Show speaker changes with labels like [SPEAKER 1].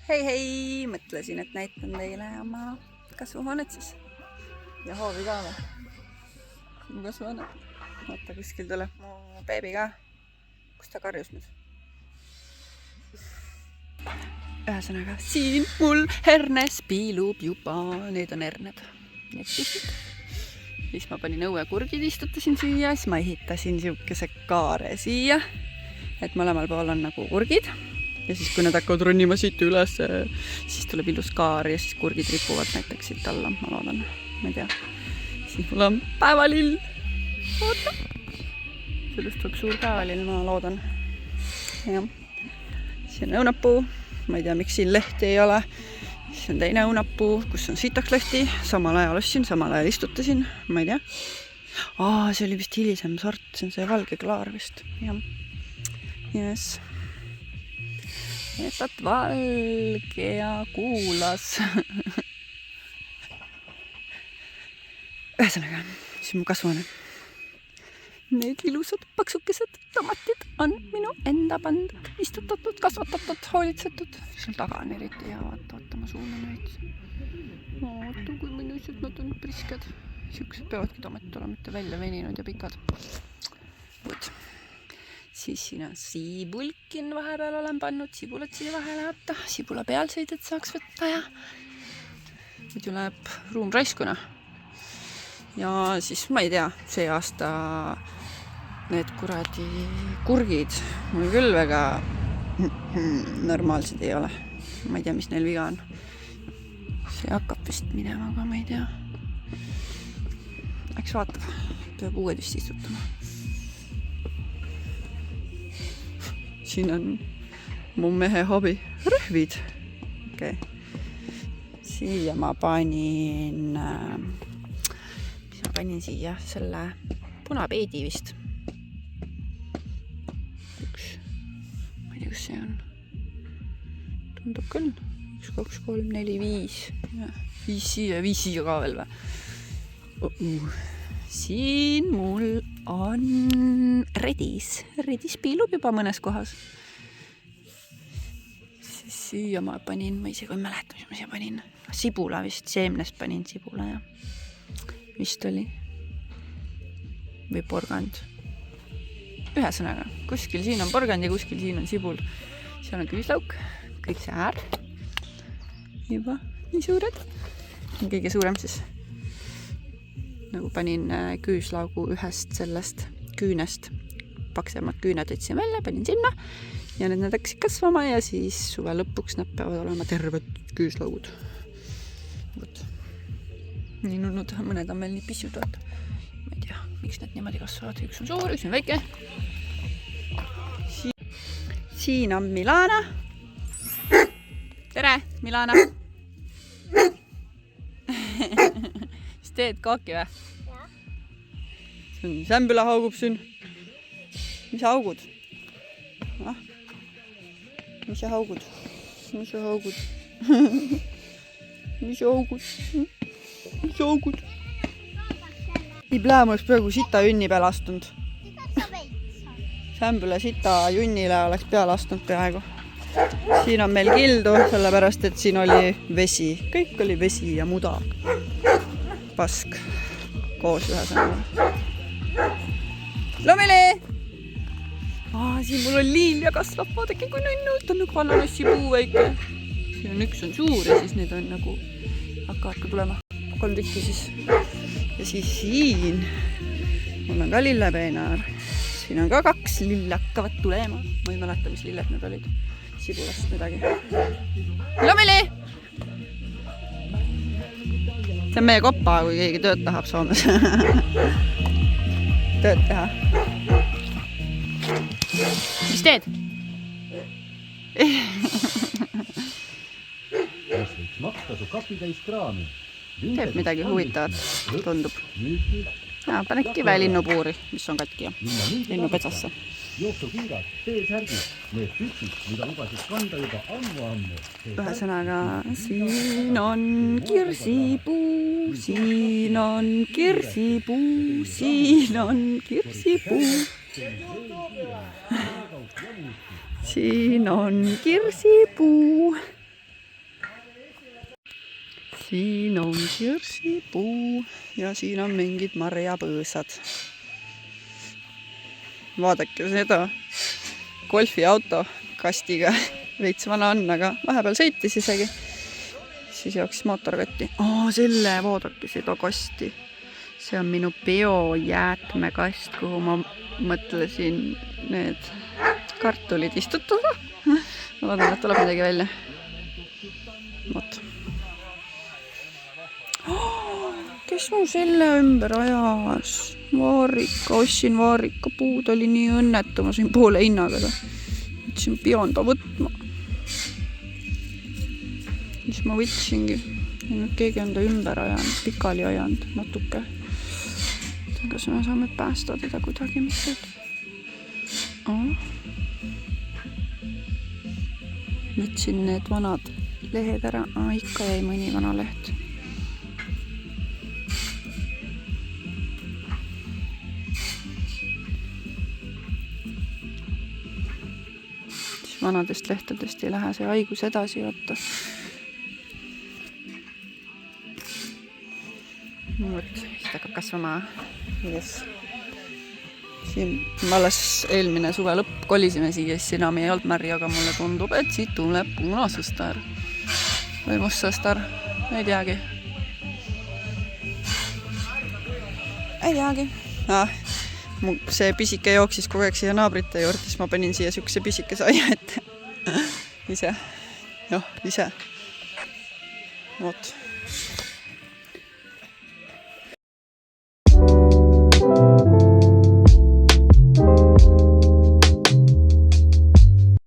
[SPEAKER 1] Hei, mõtlesin, et näitan teile oma kasvuhoonet siis. Ja hoovi ka või? Mu kasvuhoone. Vaata, kuskil tuleb mu beebi ka. Kus ta karjus nüüd? Ühesõnaga, siin mul hernes piilub juba. Need on herned. Need pissid. Siis ma panin õuekurgid, istutasin süüa. Siis ma ehitasin siukese kaare siia. Et mõlemal pool on nagu kurgid. Ja siis kui need hakkavad ronnima siit üles, siis tuleb ilus kaar ja siis kurgid ripuvad näiteks siit alla, ma loodan. Ma ei tea. Siis mul on päevalill. Oota. Sellest tuleb suur päevalill, ma loodan. Ja. Siin on õunapuu. Ma ei tea, miks siin lehti ei ole. Siis on teine õunapuu, kus on sitaks lehti. Samal ajal ostsin, samal ajal istutasin. Ma ei tea. See oli vist hilisem sort. See on see valge klaar vist. Ja. Yes. Etat valge ja kuulas. Ühesõnaga, siis mu kasvuhoone. Need ilusad paksukesed tomatid on minu enda pandud, istutatud, kasvatatud, hoolitsetud. Seal taga on eriti hea, vaata, ma suunan veits. Vaata, kui mõnusad nad on prisked. Siuksed peavadki tomatid olema, mitte välja veninud ja pikad. Võt. Siis siin on siibulkin vahepeal olen pannud, sibulat siia vahele vaata, sibula pealseid, et saaks võtta ja muidu läheb ruum raiskuna. Ja siis ma ei tea, see aasta need kuradi kurgid mul küll väga normaalsed ei ole. Ma ei tea, mis neil viga on. See hakkab vist minema, aga ma ei tea. Eks vaatab, peab uued vist istutama. Siin on mu mehe hobi, rõhvid. Okay. Siia ma panin, siia selle punapeedi vist. Üks, ma ei tea, kus see on. Tundub küll. 1, 2, 3, 4, 5. 5 siia ka veel või? Siin mul on redis. Redis piilub juba mõnes kohas. Siis siia ma panin, ma isegi ei mäleta, mis ma siia panin. Sibula vist, seemnest panin sibula ja vist oli. Või porgand. Ühesõnaga, kuskil siin on porgand ja kuskil siin on sibul. Seal on küüslauk, kõik see äär. Juba nii suured. Kõige suurem siis. Nagu panin küüslaugu ühest sellest küünest, paksemad küüned võtsin välja, panin sinna ja need hakkasid kasvama ja siis suve lõpuks nad peavad olema terved küüslaugud. Võt. Nii nunnud, mõned on veel nii pissud, vaata. Ma ei tea, miks need niimoodi kasvavad. Üks on suur, üks on väike. Siin on Milana. Tere, Milana! Teed kaaki või? Jah. See on sämbüla haugub siin. Mis haugud? Mis sa haugud? Mis sa haugud? Mis sa haugud? Mis sa haugud? Ei plääm oleks peaaegu sita junni peale astunud. Sämbüla sita junnile oleks peale astunud peaaegu. Siin on meil kildu, sellepärast et siin oli vesi. Kõik oli vesi ja muda. Pask koos ühesõnaga. Lomele! Siin mul on liilja kasvab, vaadake kui nunnud, ta on nagu ananassi puu väike. Siin on üks on suur ja siis need on nagu hakkavad ka tulema 3 tükki siis. Ja siis siin mul on ka lillepeenaar. Siin on ka 2 lille hakkavad tulema. Ma ei mäleta, mis lilled need olid. Sibulast midagi. Lomele! See on meie koppa, kui keegi tööd tahab Soomes. Tööd teha. Mis teed? Teeb midagi huvitavat, tundub. Panen kivelinnupuuri, mis on katki ja linnupetsasse. Ühesõnaga, siin on kirsipuu, siin on kirsipuu, siin on kirsipuu. Siin on kirsipuu. siin on kirsipuu ja siin on mingid marjapõõsad. Vaadake seda golfiauto kastiga. Veits vana on, aga vahepeal sõitis isegi. Siis jooksis mootor kotti. Selle, vaadake seda kasti. See on minu biojäätmekast, kuhu ma mõtlesin need kartulid istutada. Ma loodan, et tuleb midagi välja. Vot. Kes mu selle ümber ajas? Vaarika, ostsin vaarika puud, oli nii õnnetu, ma sain poole hinnaga. Võtsin pionda võtma. Siis ma võtsingi. Nüüd keegi on ta ümber ajanud, pikali ajanud natuke. Kas me saame päästa teda kuidagi mitte? Võtsin need vanad lehed ära. Ikka jäi mõni vana leht. Siis vanadest lehtedest ei lähe see haigus edasi võtta. Siis hakkab kasvama. Yes. Siin ma alles eelmine suve lõpp kolisime siia, siis enam ei olnud märja, aga mulle tundub, et siit tuleb punasõstar. Või mustsõstar. Ei teagi. See pisike jooksis kogu aeg siia naabrite juurde, siis ma panin siia siukse pisike saia ette. Ise. Vot.